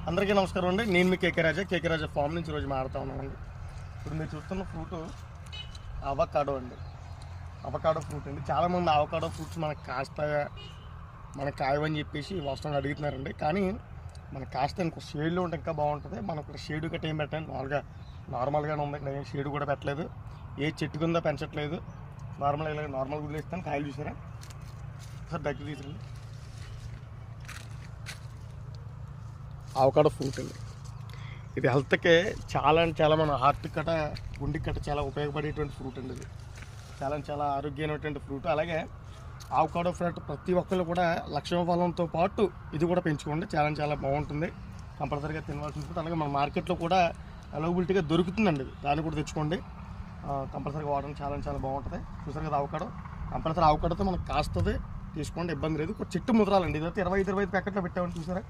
అందరికీ నమస్కారం అండి. నేను మీ కేకే రాజా ఫామ్ నుంచి ఈరోజు మాట్లాడుతూ ఉన్నానండి. ఇప్పుడు మీరు చూస్తున్న ఫ్రూట్ అవకాడో అండి. అవకాడో ఫ్రూట్ అండి. చాలామంది అవకాడో ఫ్రూట్స్ మనకు కాయవని చెప్పేసి వాస్తవంగా అడుగుతున్నారండి. కానీ మనకు కాస్త ఇంకో షేడ్లో ఉంటే ఇంకా బాగుంటుంది. మనకు షేడ్ గట్ట ఏం పెట్టండి, నార్మల్గానే ఉంది. ఇక్కడ ఏం షేడ్ కూడా పెట్టలేదు, ఏ చెట్టు కింద పెంచట్లేదు. నార్మల్గా వదిలేస్తాను. కాయలు చూసారా సార్, దగ్గర తీసుకురండి. అవకాడో ఫ్రూట్ అండి. ఇది హెల్త్కే చాలా మన హార్ట్ కట్ట, గుండెకి కట్ట చాలా ఉపయోగపడేటువంటి ఫ్రూట్ అండి. ఇది చాలా ఆరోగ్యమైనటువంటి ఫ్రూట్. అలాగే అవకాడో ఫ్రూట్ ప్రతి ఒక్కళ్ళు కూడా లక్ష్మ ఫలంతో పాటు ఇది కూడా పెంచుకోండి. చాలా బాగుంటుంది. కంపల్సరీగా తినవలసిన ఫ్రూట్. అలాగే మన మార్కెట్లో కూడా అవైలబిలిటీగా దొరుకుతుందండి. దాన్ని కూడా తెచ్చుకోండి. కంపల్సరీగా వాడడం చాలా బాగుంటుంది. చూసారు కదా అవకాడో. కంపల్సరీ అవకాడోతో మనకు కాస్తుంది, తీసుకోండి, ఇబ్బంది లేదు. ఒక చెట్టు ముద్రాలండి. ఇదైతే 25 ప్యాకెట్లో పెట్టామని చూసారా.